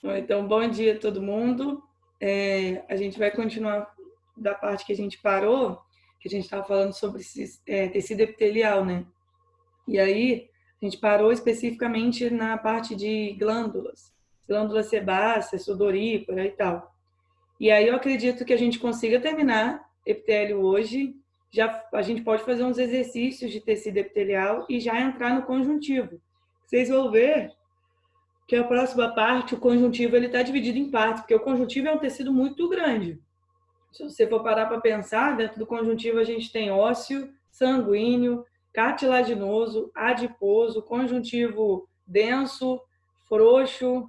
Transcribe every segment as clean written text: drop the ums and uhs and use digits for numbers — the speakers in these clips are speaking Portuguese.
Então, bom dia a todo mundo. A gente vai continuar da parte que a gente parou, que a gente estava falando sobre tecido epitelial, né? E aí, a gente parou especificamente na parte de glândulas sebáceas, sudorípara e tal. E aí eu acredito que a gente consiga terminar epitélio hoje. Já a gente pode fazer uns exercícios de tecido epitelial e já entrar no conjuntivo. Vocês vão ver que a próxima parte, o conjuntivo, ele está dividido em partes, porque o conjuntivo é um tecido muito grande. Se você for parar para pensar, dentro do conjuntivo a gente tem ósseo, sanguíneo, cartilaginoso, adiposo, conjuntivo denso, frouxo.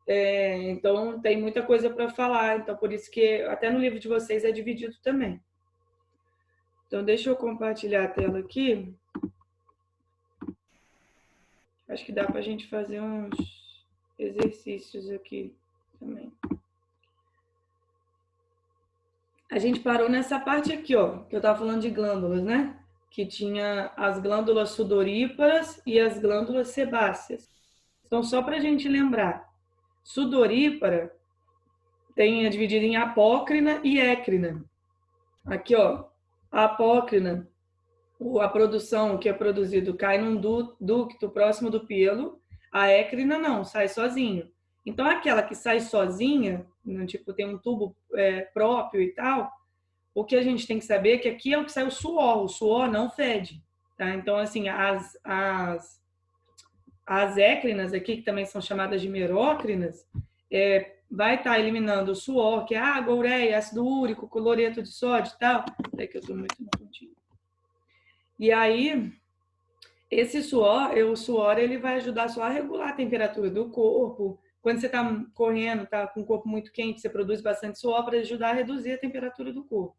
Então, tem muita coisa para falar. Então, por isso que até no livro de vocês é dividido também. Então, deixa eu compartilhar a tela aqui. Acho que dá para a gente fazer uns exercícios aqui também. A gente parou nessa parte aqui, ó, que eu estava falando de glândulas, né? Que tinha as glândulas sudoríparas e as glândulas sebáceas. Então, só para a gente lembrar, sudorípara é dividida em apócrina e écrina. Aqui, ó, a apócrina, a produção que é produzido cai num ducto próximo do pelo, a écrina não, sai sozinho. Então, aquela que sai sozinha, tipo, tem um tubo próprio e tal, o que a gente tem que saber é que aqui é o que sai o suor não fede. Tá? Então, assim, as écrinas aqui, que também são chamadas de merócrinas, vai estar eliminando o suor, que é água, ureia, ácido úrico, cloreto de sódio e tal. É que eu estou muito no pontinho. E aí, o suor, ele vai ajudar só a regular a temperatura do corpo. Quando você está correndo, está com o corpo muito quente, você produz bastante suor para ajudar a reduzir a temperatura do corpo.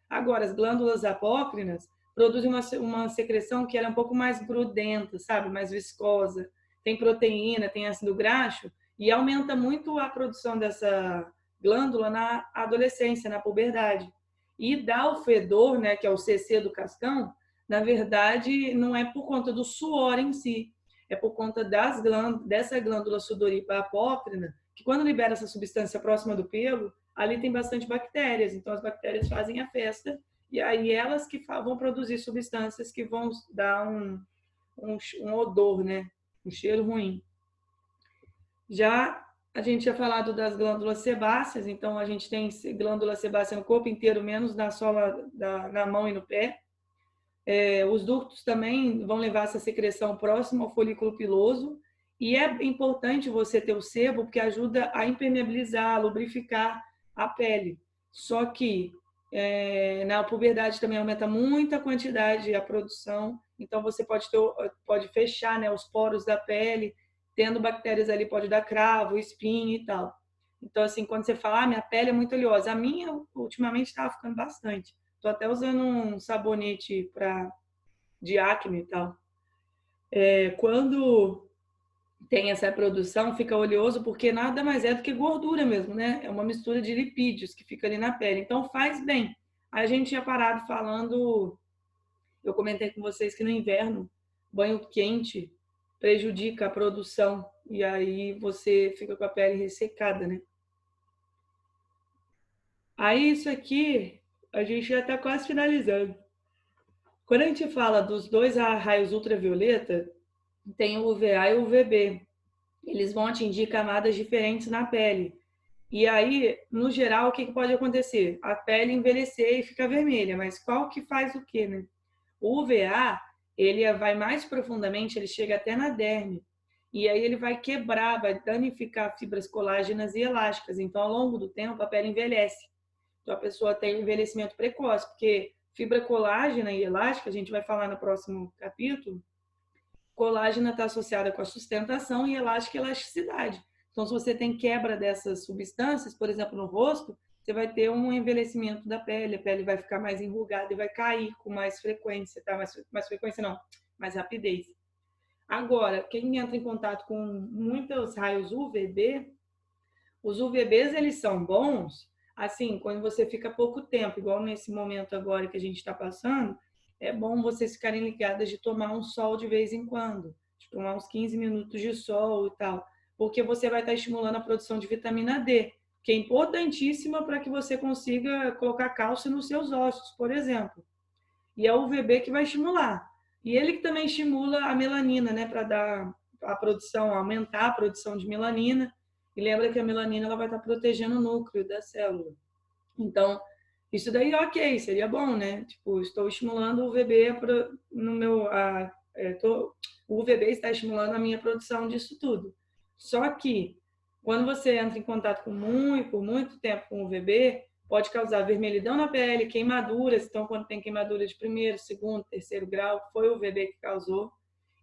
Agora, as glândulas apócrinas produzem uma secreção que ela é um pouco mais grudenta, sabe? Mais viscosa. Tem proteína, tem ácido graxo e aumenta muito a produção dessa glândula na adolescência, na puberdade. E dá o fedor, né, que é o CC do cascão, na verdade, não é por conta do suor em si, é por conta dessa glândula sudorípara apócrina, que quando libera essa substância próxima do pelo, ali tem bastante bactérias, então as bactérias fazem a festa, e aí elas que vão produzir substâncias que vão dar um odor, né? Um cheiro ruim. Já a gente tinha falado das glândulas sebáceas, então a gente tem glândula sebácea no corpo inteiro, menos na sola na mão e no pé. Os ductos também vão levar essa secreção próximo ao folículo piloso, e é importante você ter o sebo porque ajuda a impermeabilizar, a lubrificar a pele. Só que na puberdade também aumenta muito a quantidade, a produção, então você pode fechar, né, os poros da pele, tendo bactérias ali pode dar cravo, espinho e tal. Então, assim, quando você fala, minha pele é muito oleosa, a minha ultimamente estava ficando bastante. Estou até usando um sabonete de acne e tal. Quando tem essa produção, fica oleoso porque nada mais é do que gordura mesmo, né? É uma mistura de lipídios que fica ali na pele. Então faz bem. A gente tinha parado falando, eu comentei com vocês que no inverno, banho quente prejudica a produção e aí você fica com a pele ressecada, né? Aí isso aqui, a gente já está quase finalizando. Quando a gente fala dos dois raios ultravioleta, tem o UVA e o UVB. Eles vão atingir camadas diferentes na pele. E aí, no geral, o que pode acontecer? A pele envelhecer e ficar vermelha, mas qual que faz o quê, né? O UVA, ele vai mais profundamente, ele chega até na derme. E aí ele vai quebrar, vai danificar fibras colágenas e elásticas. Então, ao longo do tempo, a pele envelhece. Então, a pessoa tem envelhecimento precoce, porque fibra colágena e elástica, a gente vai falar no próximo capítulo, colágena está associada com a sustentação e elástica elasticidade. Então, se você tem quebra dessas substâncias, por exemplo, no rosto, você vai ter um envelhecimento da pele, a pele vai ficar mais enrugada e vai cair com mais frequência, tá? Mais frequência não, mais rapidez. Agora, quem entra em contato com muitos raios UVB, os UVBs, eles são bons, assim, quando você fica pouco tempo, igual nesse momento agora que a gente está passando, é bom vocês ficarem ligadas de tomar um sol de vez em quando, de tomar uns 15 minutos de sol e tal, porque você vai estar estimulando a produção de vitamina D, que é importantíssima para que você consiga colocar cálcio nos seus ossos, por exemplo. E é o UVB que vai estimular. E ele que também estimula a melanina, né, para dar a produção, aumentar a produção de melanina. E lembra que a melanina ela vai estar protegendo o núcleo da célula. Então, isso daí, ok, seria bom, né? Tipo, estou estimulando o UVB no meu... o UVB está estimulando a minha produção disso tudo. Só que, quando você entra em contato por muito tempo com o UVB, pode causar vermelhidão na pele, queimaduras. Então, quando tem queimadura de primeiro, segundo, terceiro grau, foi o UVB que causou.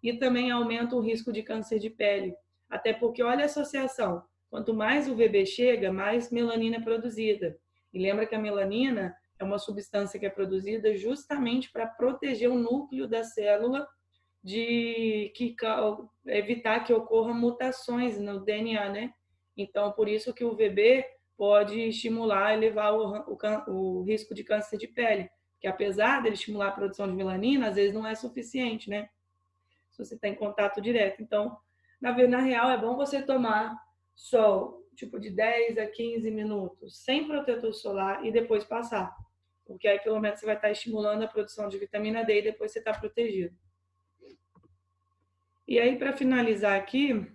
E também aumenta o risco de câncer de pele. Até porque, olha a associação. Quanto mais o UVB chega, mais melanina é produzida. E lembra que a melanina é uma substância que é produzida justamente para proteger o núcleo da célula de evitar que ocorram mutações no DNA, né? Então, por isso que o UVB pode estimular, elevar o risco de câncer de pele, que apesar dele estimular a produção de melanina, às vezes não é suficiente, né? Se você está em contato direto. Então, na real, é bom você tomar sol, tipo de 10 a 15 minutos, sem protetor solar e depois passar. Porque aí, pelo menos, você vai estar estimulando a produção de vitamina D e depois você está protegido. E aí, para finalizar aqui,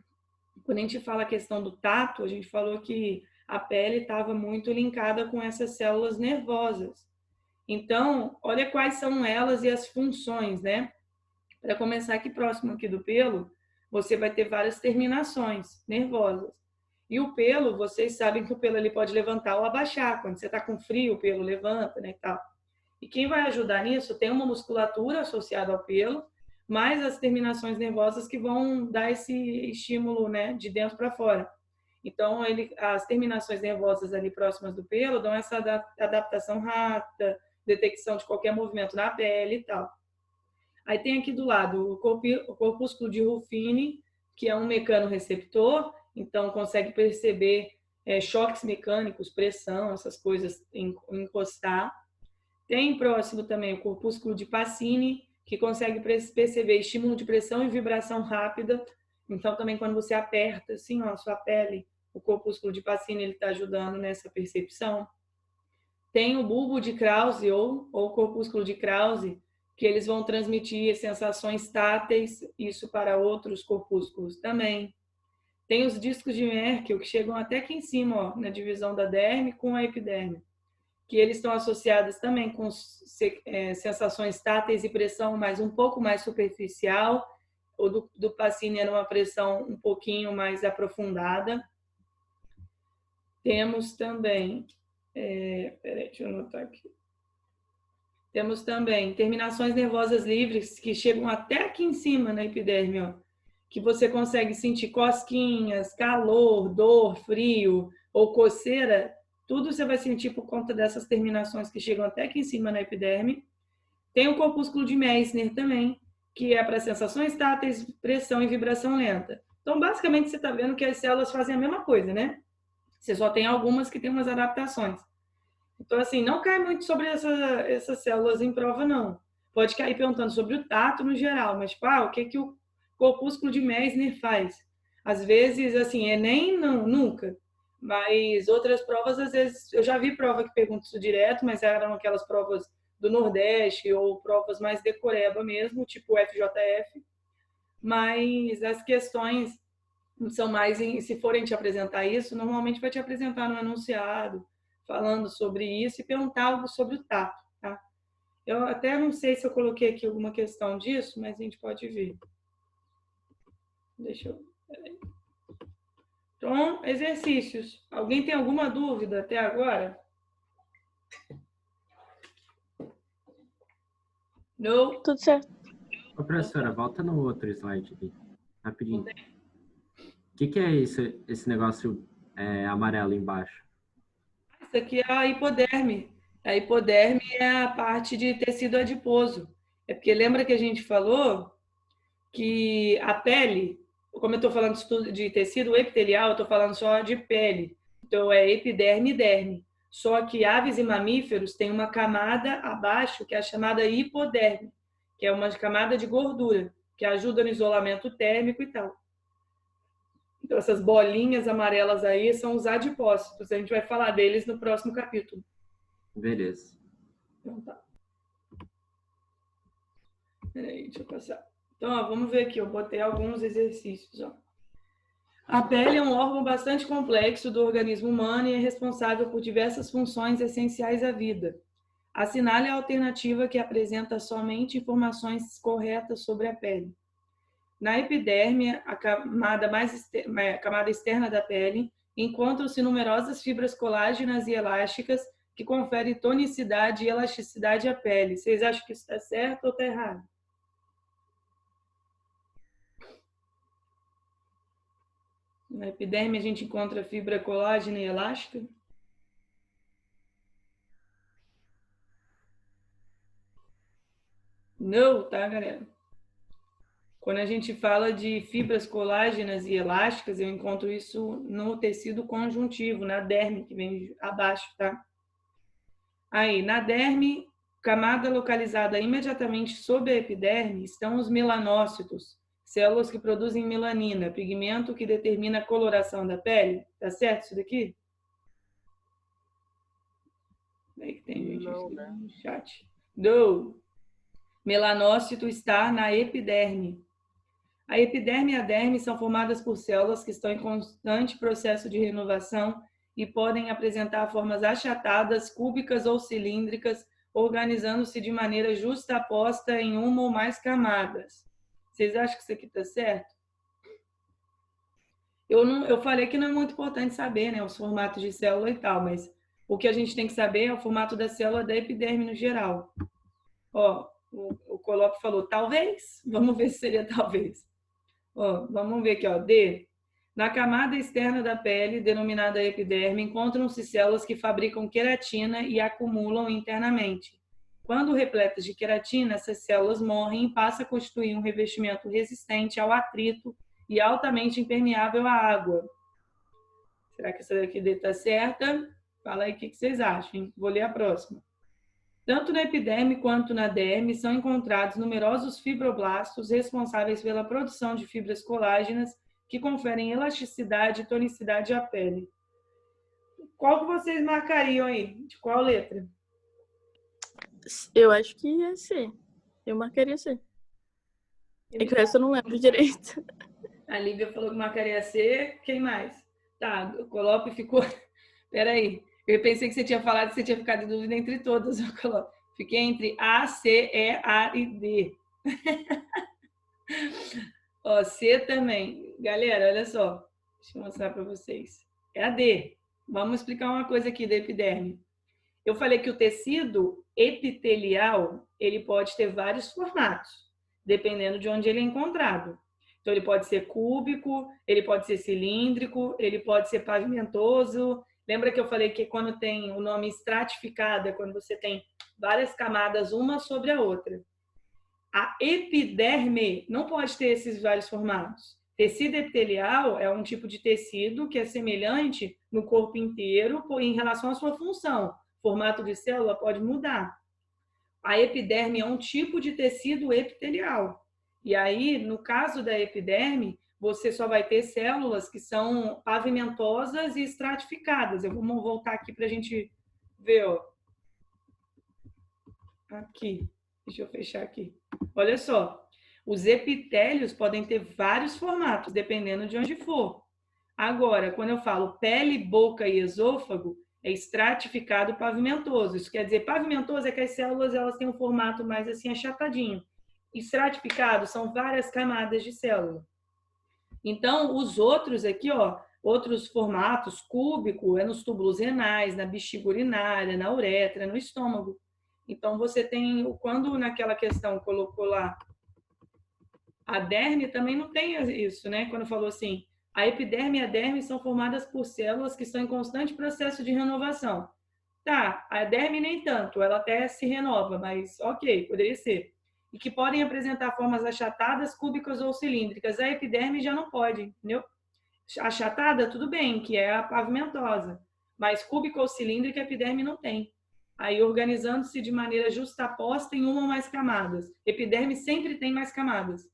quando a gente fala a questão do tato, a gente falou que a pele estava muito linkada com essas células nervosas. Então, olha quais são elas e as funções, né? Para começar aqui próximo aqui do pelo, você vai ter várias terminações nervosas. E o pelo, vocês sabem que o pelo ele pode levantar ou abaixar. Quando você está com frio, o pelo levanta, né, e tal. E quem vai ajudar nisso tem uma musculatura associada ao pelo, mais as terminações nervosas que vão dar esse estímulo, né, de dentro para fora. Então, as terminações nervosas ali próximas do pelo dão essa adaptação rápida, detecção de qualquer movimento na pele e tal. Aí tem aqui do lado o corpúsculo de Ruffini, que é um mecanoreceptor, então consegue perceber choques mecânicos, pressão, essas coisas encostar. Tem próximo também o corpúsculo de Pacini, que consegue perceber estímulo de pressão e vibração rápida. Então, também quando você aperta assim, ó, a sua pele, o corpúsculo de Pacini está ajudando nessa percepção. Tem o bulbo de Krause ou corpúsculo de Krause, que eles vão transmitir sensações táteis, isso para outros corpúsculos também. Tem os discos de Merkel, que chegam até aqui em cima, ó, na divisão da derme com a epiderme, que eles estão associados também com sensações táteis e pressão, mas um pouco mais superficial. O do Pacini era uma pressão um pouquinho mais aprofundada. Temos também... peraí, deixa eu anotar aqui. Temos também terminações nervosas livres que chegam até aqui em cima na epiderme, ó, que você consegue sentir cosquinhas, calor, dor, frio ou coceira. Tudo você vai sentir por conta dessas terminações que chegam até aqui em cima na epiderme. Tem o corpúsculo de Meissner também, que é para sensações táteis, pressão e vibração lenta. Então, basicamente, você está vendo que as células fazem a mesma coisa, né? Você só tem algumas que têm umas adaptações. Então, assim, não cai muito sobre essas células em prova, não. Pode cair perguntando sobre o tato no geral, mas, tipo, o que o corpúsculo de Meissner faz? Às vezes, assim, Enem, não, nunca. Mas outras provas, às vezes, eu já vi prova que pergunta isso direto, mas eram aquelas provas do Nordeste ou provas mais decoreba mesmo, tipo FJF. Mas as questões são mais, se forem te apresentar isso, normalmente vai te apresentar no enunciado, falando sobre isso e perguntar algo sobre o tato, tá? Eu até não sei se eu coloquei aqui alguma questão disso, mas a gente pode ver. Deixa eu... Peraí. Então, exercícios. Alguém tem alguma dúvida até agora? Não? Tudo certo. Ô, professora, volta no outro slide ali, rapidinho. O que é esse negócio amarelo embaixo? Isso aqui é a hipoderme. A hipoderme é a parte de tecido adiposo. É porque lembra que a gente falou que a pele, como eu estou falando de tecido epitelial, eu estou falando só de pele. Então, é epiderme e derme. Só que aves e mamíferos têm uma camada abaixo, que é a chamada hipoderme, que é uma camada de gordura, que ajuda no isolamento térmico e tal. Então, essas bolinhas amarelas aí são os adipócitos. A gente vai falar deles no próximo capítulo. Beleza. Então, tá. Peraí, deixa eu passar. Então, ó, vamos ver aqui. Eu botei alguns exercícios. Ó. A pele é um órgão bastante complexo do organismo humano e é responsável por diversas funções essenciais à vida. Assinale a alternativa que apresenta somente informações corretas sobre a pele. Na epiderme, a camada externa da pele, encontram-se numerosas fibras colágenas e elásticas que conferem tonicidade e elasticidade à pele. Vocês acham que isso está certo ou está errado? Na epiderme, a gente encontra fibra colágena e elástica? Não, tá, galera? Quando a gente fala de fibras colágenas e elásticas, eu encontro isso no tecido conjuntivo, na derme, que vem abaixo, tá? Aí, na derme, camada localizada imediatamente sob a epiderme, estão os melanócitos, células que produzem melanina, pigmento que determina a coloração da pele. Tá certo isso daqui? Aí que tem gente escrevendo no chat. Do. Melanócito está na epiderme. A epiderme e a derme são formadas por células que estão em constante processo de renovação e podem apresentar formas achatadas, cúbicas ou cilíndricas, organizando-se de maneira justaposta em uma ou mais camadas. Vocês acham que isso aqui está certo? Eu falei que não é muito importante saber, né, os formatos de célula e tal, mas o que a gente tem que saber é o formato da célula da epiderme no geral. Ó, o Colóquio falou talvez, vamos ver se seria talvez. Ó, vamos ver aqui, ó, D. Na camada externa da pele, denominada epiderme, encontram-se células que fabricam queratina e acumulam internamente. Quando repletas de queratina, essas células morrem e passam a constituir um revestimento resistente ao atrito e altamente impermeável à água. Será que essa daqui está certa? Fala aí o que vocês acham, hein? Vou ler a próxima. Tanto na epiderme quanto na derme são encontrados numerosos fibroblastos responsáveis pela produção de fibras colágenas que conferem elasticidade e tonicidade à pele. Qual que vocês marcariam aí? De qual letra? Eu acho que é C. Eu marcaria C. É que o resto eu não lembro direito. A Lívia falou que marcaria C. Quem mais? Tá, o Colóquio ficou... Peraí. Eu pensei que você tinha falado que você tinha ficado em dúvida entre todas. Fiquei entre A, C, E, A e D. Ó, C também. Galera, olha só. Deixa eu mostrar para vocês. É a D. Vamos explicar uma coisa aqui da epiderme. Eu falei que o tecido epitelial, ele pode ter vários formatos, dependendo de onde ele é encontrado. Então, ele pode ser cúbico, ele pode ser cilíndrico, ele pode ser pavimentoso. Lembra que eu falei que quando tem o nome estratificado, é quando você tem várias camadas uma sobre a outra. A epiderme não pode ter esses vários formatos. Tecido epitelial é um tipo de tecido que é semelhante no corpo inteiro em relação à sua função. O formato de célula pode mudar. A epiderme é um tipo de tecido epitelial. E aí, no caso da epiderme, você só vai ter células que são pavimentosas e estratificadas. Vamos voltar aqui para a gente ver. Ó. Aqui. Deixa eu fechar aqui. Olha só. Os epitélios podem ter vários formatos, dependendo de onde for. Agora, quando eu falo pele, boca e esôfago, é estratificado pavimentoso. Isso quer dizer, pavimentoso é que as células elas têm um formato mais assim achatadinho. Estratificado são várias camadas de célula. Então, os outros aqui, ó, outros formatos, cúbico, é nos túbulos renais, na bexiga urinária, na uretra, no estômago. Então, você tem, quando naquela questão colocou lá, a derme também não tem isso, né? Quando falou assim, a epiderme e a derme são formadas por células que estão em constante processo de renovação. Tá, a derme nem tanto, ela até se renova, mas ok, poderia ser. E que podem apresentar formas achatadas, cúbicas ou cilíndricas. A epiderme já não pode, entendeu? Achatada, tudo bem, que é a pavimentosa. Mas cúbica ou cilíndrica, a epiderme não tem. Aí organizando-se de maneira justaposta em uma ou mais camadas. Epiderme sempre tem mais camadas.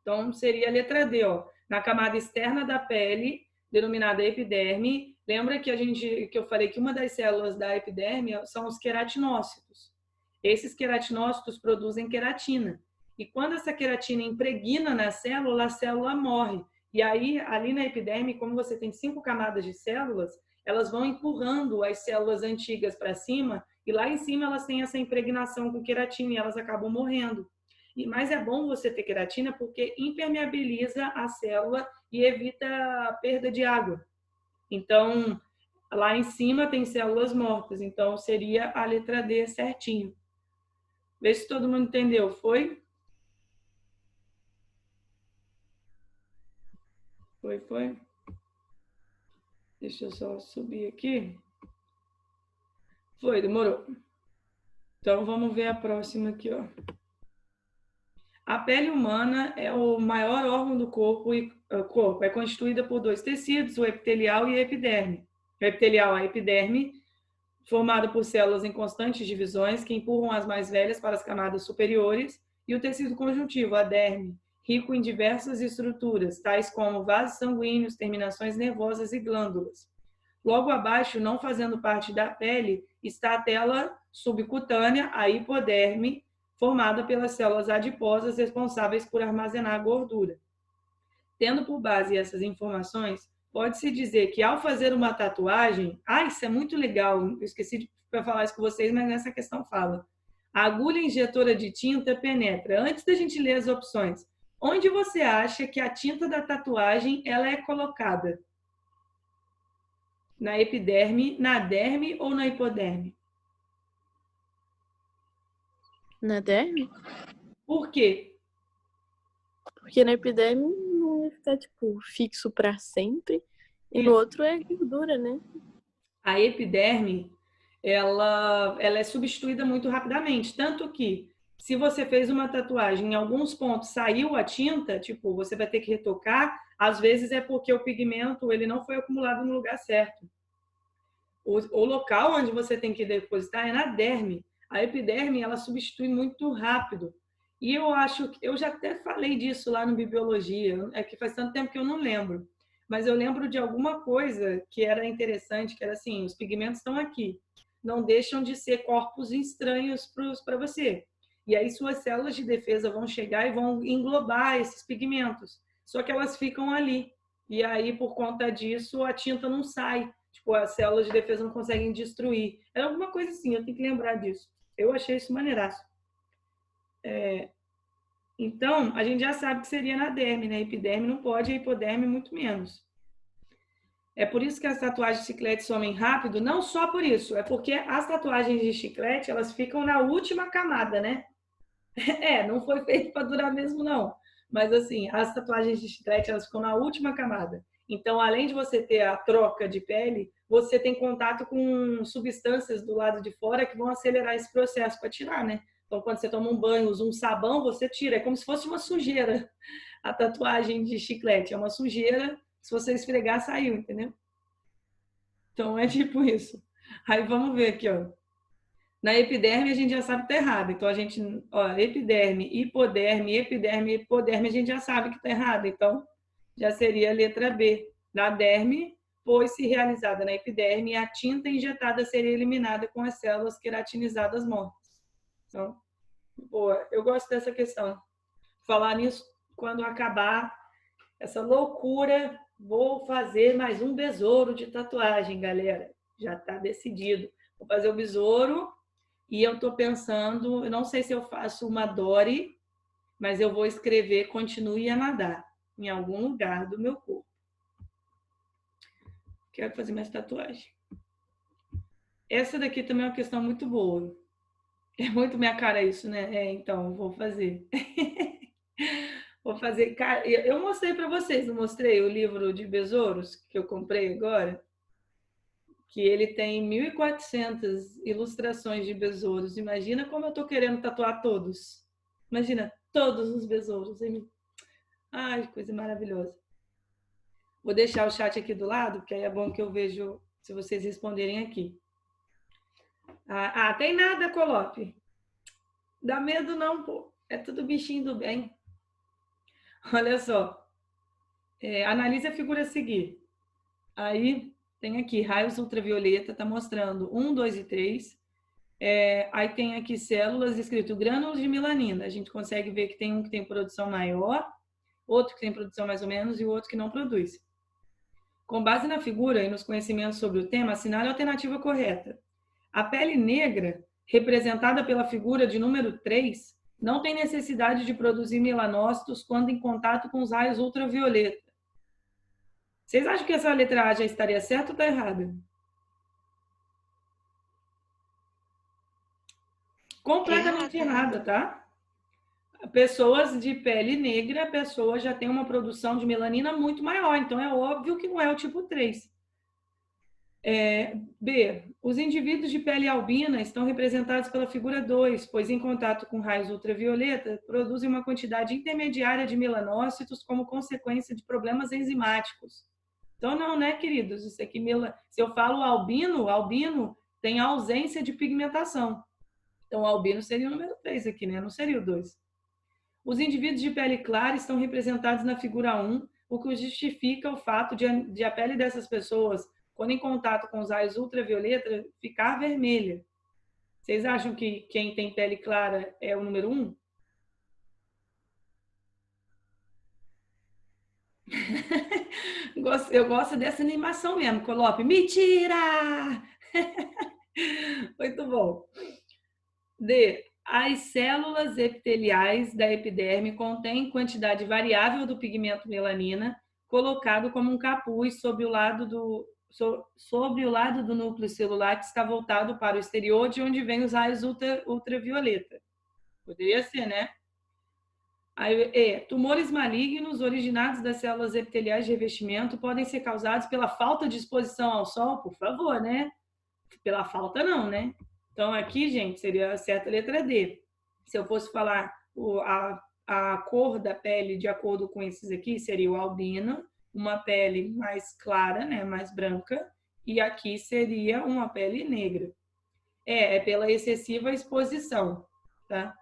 Então, seria a letra D, ó. na camada externa da pele, denominada epiderme. Lembra que eu falei que uma das células da epiderme são os queratinócitos. Esses queratinócitos produzem queratina. E quando essa queratina impregna na célula, a célula morre. E aí, ali na epiderme, como você tem 5 camadas de células, elas vão empurrando as células antigas para cima, e lá em cima elas têm essa impregnação com queratina e elas acabam morrendo. Mas é bom você ter queratina porque impermeabiliza a célula e evita a perda de água. Então, lá em cima tem células mortas, então seria a letra D certinho. Vê se todo mundo entendeu, foi? Foi? Deixa eu só subir aqui. Foi, demorou. Então, vamos ver a próxima aqui, ó. A pele humana é o maior órgão do corpo e o corpo é constituída por 2 tecidos, o epitelial e a epiderme. O epitelial é a epiderme, formado por células em constantes divisões que empurram as mais velhas para as camadas superiores, e o tecido conjuntivo, a derme, rico em diversas estruturas, tais como vasos sanguíneos, terminações nervosas e glândulas. Logo abaixo, não fazendo parte da pele, está a tela subcutânea, a hipoderme, formada pelas células adiposas responsáveis por armazenar a gordura. Tendo por base essas informações, pode-se dizer que ao fazer uma tatuagem, isso é muito legal, eu esqueci de falar isso com vocês, mas nessa questão fala. A agulha injetora de tinta penetra. Antes da gente ler as opções, onde você acha que a tinta da tatuagem ela é colocada? Na epiderme, na derme ou na hipoderme? Na derme? Por quê? Porque na epiderme não ia ficar, tipo, fixo pra sempre. E no outro é gordura, né? A epiderme, ela é substituída muito rapidamente. Tanto que, se você fez uma tatuagem, em alguns pontos saiu a tinta, tipo, você vai ter que retocar, às vezes é porque o pigmento ele não foi acumulado no lugar certo. O local onde você tem que depositar é na derme. A epiderme, ela substitui muito rápido. E eu acho que eu já até falei disso lá no Bibliologia, é que faz tanto tempo que eu não lembro. Mas eu lembro de alguma coisa que era interessante, que era assim, os pigmentos estão aqui, não deixam de ser corpos estranhos para você. E aí suas células de defesa vão chegar e vão englobar esses pigmentos. Só que elas ficam ali. E aí, por conta disso, a tinta não sai. Tipo, as células de defesa não conseguem destruir. Era alguma coisa assim, eu tenho que lembrar disso. Eu achei isso maneiraço. Então, a gente já sabe que seria na derme, né? Epiderme não pode, a hipoderme muito menos. É por isso que as tatuagens de chiclete somem rápido, não só por isso, é porque as tatuagens de chiclete, elas ficam na última camada, né? Não foi feito para durar mesmo, não. Mas, assim, as tatuagens de chiclete, elas ficam na última camada. Então, além de você ter a troca de pele, você tem contato com substâncias do lado de fora que vão acelerar esse processo para tirar, né? Então, quando você toma um banho, usa um sabão, você tira. É como se fosse uma sujeira. A tatuagem de chiclete é uma sujeira. Se você esfregar, saiu, entendeu? Então, é tipo isso. Aí, vamos ver aqui, ó. Na epiderme, a gente já sabe que tá errado. Então, a gente, ó, epiderme, hipoderme, hipoderme, a gente já sabe que tá errado. Então, já seria a letra B. Na derme, pois se realizada na epiderme, a tinta injetada seria eliminada com as células queratinizadas mortas. Então, boa, eu gosto dessa questão. Falar nisso, quando acabar essa loucura, vou fazer mais um besouro de tatuagem, galera. Já está decidido. Vou fazer o besouro e eu estou pensando, eu não sei se eu faço uma Dory, mas eu vou escrever continue a nadar em algum lugar do meu corpo. Quero fazer mais tatuagem. Essa daqui também é uma questão muito boa. É muito minha cara isso, né? Então, vou fazer. Vou fazer. Eu mostrei para vocês, não mostrei o livro de besouros que eu comprei agora? Que ele tem 1.400 ilustrações de besouros. Imagina como eu estou querendo tatuar todos. Imagina todos os besouros. Ai, coisa maravilhosa. Vou deixar o chat aqui do lado, porque aí é bom que eu vejo se vocês responderem aqui. Tem nada, Colope. Dá medo não, pô. É tudo bichinho do bem. Olha só. Analise a figura a seguir. Aí tem aqui, raios ultravioleta, está mostrando 1, 2 e 3. Aí tem aqui células escrito grânulos de melanina. A gente consegue ver que tem um que tem produção maior, outro que tem produção mais ou menos e o outro que não produz. Com base na figura e nos conhecimentos sobre o tema, assinale a alternativa correta. A pele negra, representada pela figura de número 3, não tem necessidade de produzir melanócitos quando em contato com os raios ultravioleta. Vocês acham que essa letra A já estaria certa ou está errada? Completamente errada, tá? Pessoas de pele negra, a pessoa já tem uma produção de melanina muito maior, então é óbvio que não é o tipo 3. B. Os indivíduos de pele albina estão representados pela figura 2, pois em contato com raios ultravioleta produzem uma quantidade intermediária de melanócitos como consequência de problemas enzimáticos. Então não, né, queridos? Isso aqui, se eu falo albino tem ausência de pigmentação. Então, o albino seria o número 3 aqui, né? Não seria o 2. Os indivíduos de pele clara estão representados na figura 1, o que justifica o fato de a pele dessas pessoas, quando em contato com os raios ultravioleta, ficar vermelha. Vocês acham que quem tem pele clara é o número 1? Eu gosto dessa animação mesmo, Colope. Mentira! Muito bom. D. As células epiteliais da epiderme contêm quantidade variável do pigmento melanina, colocado como um capuz sobre o lado do núcleo celular que está voltado para o exterior, de onde vêm os raios ultravioleta. Poderia ser, né? Aí, tumores malignos originados das células epiteliais de revestimento podem ser causados pela falta de exposição ao sol, por favor, né? Pela falta não, né? Então, aqui, gente, seria a certa letra D. Se eu fosse falar a cor da pele de acordo com esses aqui, seria o albino, uma pele mais clara, né, mais branca, e aqui seria uma pele negra. É pela excessiva exposição, tá?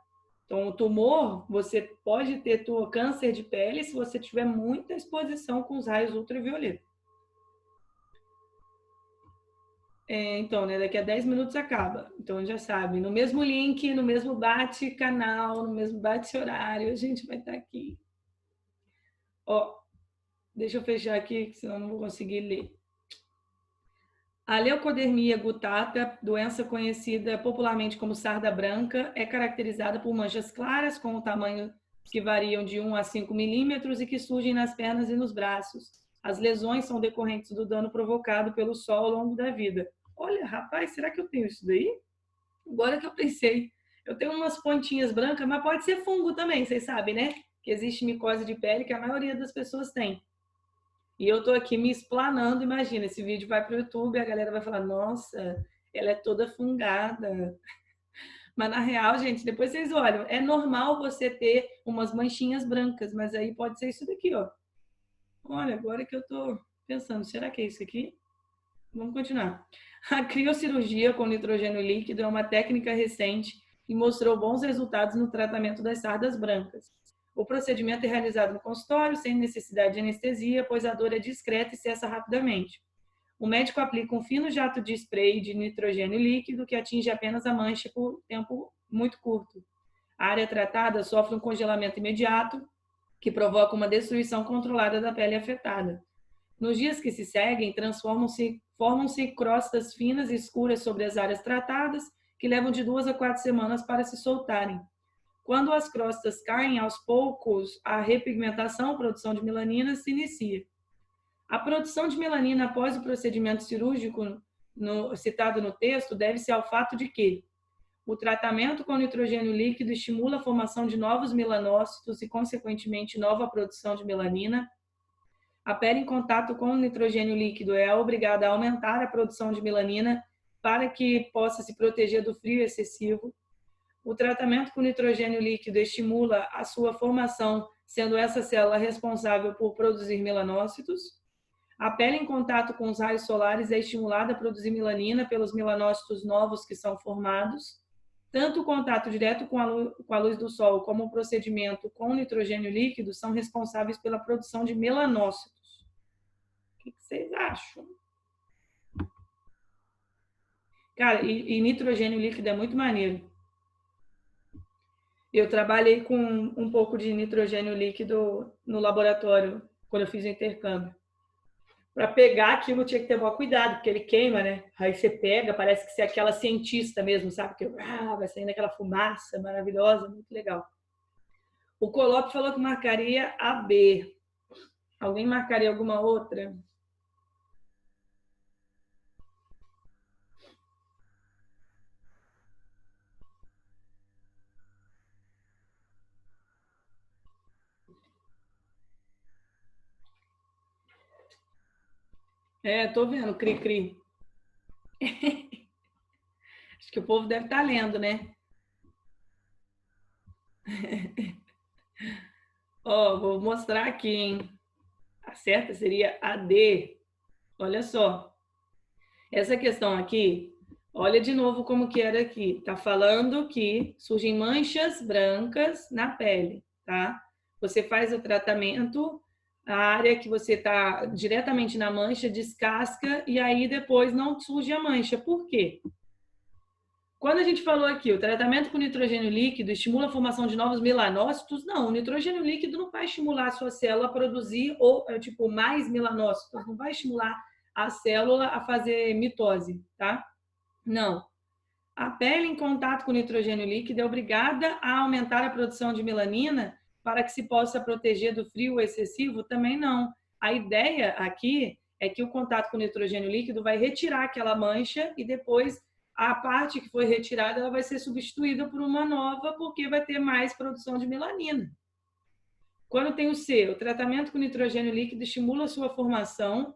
Então, o tumor, você pode ter câncer de pele se você tiver muita exposição com os raios ultravioleta. Então, né, daqui a 10 minutos acaba. Então, já sabe, no mesmo link, no mesmo bate-canal, no mesmo bate-horário, a gente vai estar aqui. Ó, deixa eu fechar aqui, senão eu não vou conseguir ler. A leucodermia gutata, doença conhecida popularmente como sarda branca, é caracterizada por manchas claras com o tamanho que variam de 1 a 5 milímetros e que surgem nas pernas e nos braços. As lesões são decorrentes do dano provocado pelo sol ao longo da vida. Olha, rapaz, será que eu tenho isso daí? Agora que eu pensei. Eu tenho umas pontinhas brancas, mas pode ser fungo também, vocês sabem, né? Que existe micose de pele que a maioria das pessoas tem. E eu tô aqui me explanando, imagina, esse vídeo vai para o YouTube, a galera vai falar, nossa, ela é toda fungada. Mas na real, gente, depois vocês olham, é normal você ter umas manchinhas brancas, mas aí pode ser isso daqui, ó. Olha, agora que eu tô pensando, será que é isso aqui? Vamos continuar. A criocirurgia com nitrogênio líquido é uma técnica recente e mostrou bons resultados no tratamento das sardas brancas. O procedimento é realizado no consultório, sem necessidade de anestesia, pois a dor é discreta e cessa rapidamente. O médico aplica um fino jato de spray de nitrogênio líquido que atinge apenas a mancha por tempo muito curto. A área tratada sofre um congelamento imediato, que provoca uma destruição controlada da pele afetada. Nos dias que se seguem, formam-se crostas finas e escuras sobre as áreas tratadas, que levam de 2 a 4 semanas para se soltarem. Quando as crostas caem aos poucos, a repigmentação, a produção de melanina, se inicia. A produção de melanina após o procedimento cirúrgico citado no texto deve-se ao fato de que o tratamento com nitrogênio líquido estimula a formação de novos melanócitos e, consequentemente, nova produção de melanina. A pele em contato com o nitrogênio líquido é obrigada a aumentar a produção de melanina para que possa se proteger do frio excessivo. O tratamento com nitrogênio líquido estimula a sua formação, sendo essa célula responsável por produzir melanócitos. A pele em contato com os raios solares é estimulada a produzir melanina pelos melanócitos novos que são formados. Tanto o contato direto com a luz do sol como o procedimento com nitrogênio líquido são responsáveis pela produção de melanócitos. O que vocês acham? Cara, e nitrogênio líquido é muito maneiro. Eu trabalhei com um pouco de nitrogênio líquido no laboratório, quando eu fiz o intercâmbio. Para pegar aquilo tinha que ter maior cuidado, porque ele queima, né? Aí você pega, parece que você é aquela cientista mesmo, sabe? Que vai saindo aquela fumaça maravilhosa, muito legal. O Colop falou que marcaria a B. Alguém marcaria alguma outra? Tô vendo, cri-cri. Acho que o povo deve estar lendo, né? Ó, vou mostrar aqui, hein? A certa seria a D. Olha só. Essa questão aqui, olha de novo como que era aqui. Tá falando que surgem manchas brancas na pele, tá? Você faz o tratamento, a área que você tá diretamente na mancha descasca e aí depois não surge a mancha. Por quê? Quando a gente falou aqui, o tratamento com nitrogênio líquido estimula a formação de novos melanócitos, não, o nitrogênio líquido não vai estimular a sua célula a produzir mais melanócitos, não vai estimular a célula a fazer mitose, tá? Não. A pele em contato com nitrogênio líquido é obrigada a aumentar a produção de melanina para que se possa proteger do frio excessivo? Também não. A ideia aqui é que o contato com nitrogênio líquido vai retirar aquela mancha e depois a parte que foi retirada ela vai ser substituída por uma nova porque vai ter mais produção de melanina. Quando tem o C, o tratamento com nitrogênio líquido estimula a sua formação.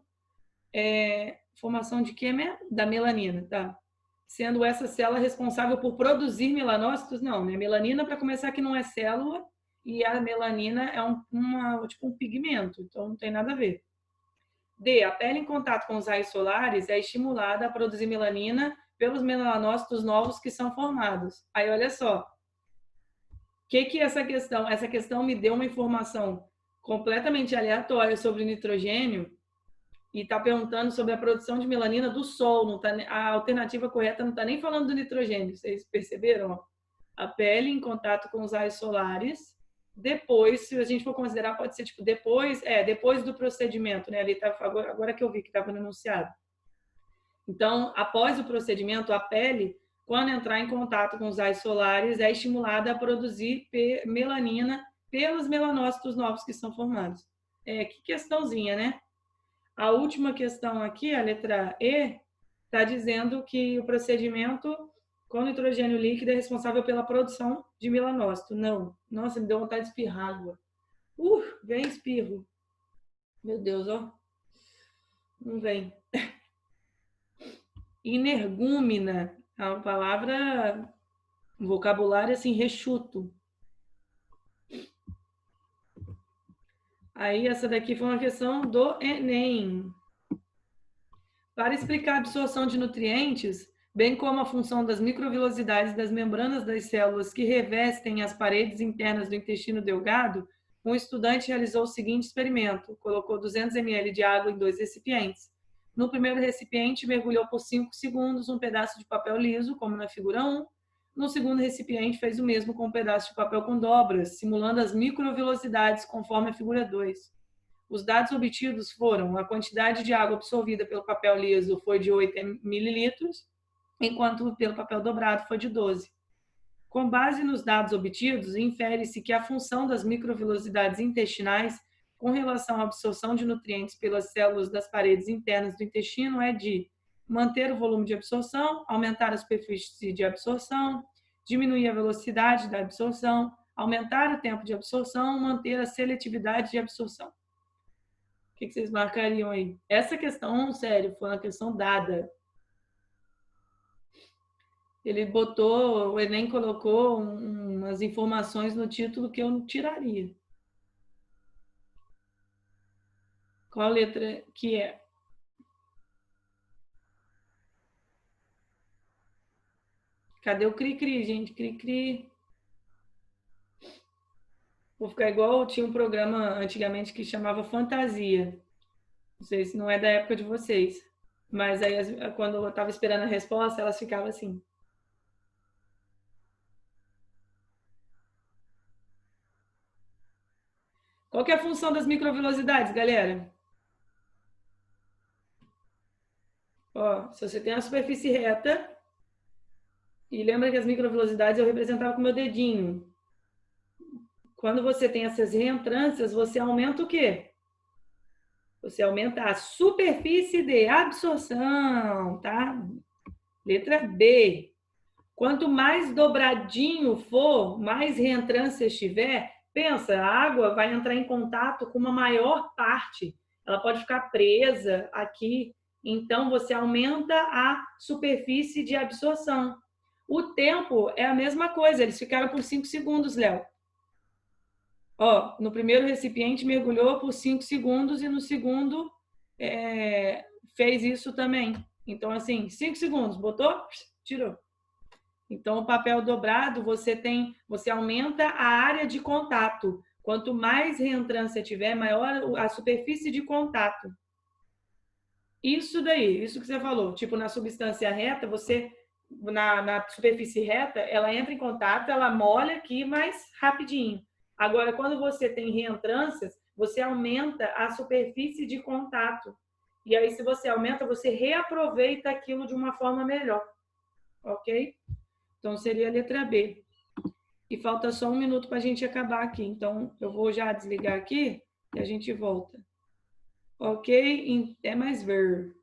Formação de quê mesmo? Da melanina, tá? Sendo essa célula responsável por produzir melanócitos? Não, né? Melanina, para começar, que não é célula, e a melanina é tipo um pigmento, então não tem nada a ver. D. A pele em contato com os raios solares é estimulada a produzir melanina pelos melanócitos novos que são formados. Aí, olha só. O que é essa questão? Essa questão me deu uma informação completamente aleatória sobre nitrogênio e está perguntando sobre a produção de melanina do sol. Não tá, a alternativa correta não está nem falando do nitrogênio. Vocês perceberam? A pele em contato com os raios solares. Depois, se a gente for considerar, pode ser tipo depois do procedimento, né? Ali tá, agora que eu vi que estava no enunciado. Então, após o procedimento, a pele, quando entrar em contato com os raios solares, é estimulada a produzir melanina pelos melanócitos novos que são formados. Que questãozinha, né? A última questão aqui, a letra E, está dizendo que o procedimento com nitrogênio líquido é responsável pela produção de melanócito. Não. Nossa, me deu vontade de espirrar água. Vem espirro. Meu Deus, ó. Não vem. Energúmena. É uma palavra, um vocabulário assim, rexuto. Aí, essa daqui foi uma questão do Enem. Para explicar a absorção de nutrientes, bem como a função das microvilosidades das membranas das células que revestem as paredes internas do intestino delgado, um estudante realizou o seguinte experimento. Colocou 200 ml de água em 2 recipientes. No primeiro recipiente, mergulhou por 5 segundos um pedaço de papel liso, como na figura 1. No segundo recipiente, fez o mesmo com um pedaço de papel com dobras, simulando as microvilosidades, conforme a figura 2. Os dados obtidos foram: a quantidade de água absorvida pelo papel liso foi de 8 mililitros, enquanto pelo papel dobrado foi de 12. Com base nos dados obtidos, infere-se que a função das microvilosidades intestinais com relação à absorção de nutrientes pelas células das paredes internas do intestino é de manter o volume de absorção, aumentar a superfície de absorção, diminuir a velocidade da absorção, aumentar o tempo de absorção, manter a seletividade de absorção. O que vocês marcariam aí? Essa questão, sério, foi uma questão dada. Ele botou, o Enem colocou umas informações no título que eu não tiraria. Qual letra que é? Cadê o cri-cri, gente? Cri-cri. Vou ficar igual, tinha um programa antigamente que chamava Fantasia. Não sei se não é da época de vocês. Mas aí, quando eu estava esperando a resposta, elas ficavam assim. Qual que é a função das microvelocidades, galera? Ó, se você tem a superfície reta, e lembra que as microvelocidades eu representava com o meu dedinho. Quando você tem essas reentrâncias, você aumenta o quê? Você aumenta a superfície de absorção, tá? Letra B. Quanto mais dobradinho for, mais reentrâncias tiver, pensa, a água vai entrar em contato com uma maior parte. Ela pode ficar presa aqui. Então, você aumenta a superfície de absorção. O tempo é a mesma coisa. Eles ficaram por 5 segundos, Léo. Ó, no primeiro recipiente mergulhou por 5 segundos e no segundo fez isso também. Então, assim, 5 segundos, botou, tirou. Então, o papel dobrado, você aumenta a área de contato. Quanto mais reentrância tiver, maior a superfície de contato. Isso daí, isso que você falou. Tipo, na substância reta, na superfície reta, ela entra em contato, ela molha aqui mais rapidinho. Agora, quando você tem reentrâncias, você aumenta a superfície de contato. E aí, se você aumenta, você reaproveita aquilo de uma forma melhor. Ok? Então, seria a letra B. E falta só 1 minuto para a gente acabar aqui. Então, eu vou já desligar aqui e a gente volta. Ok? Até mais ver.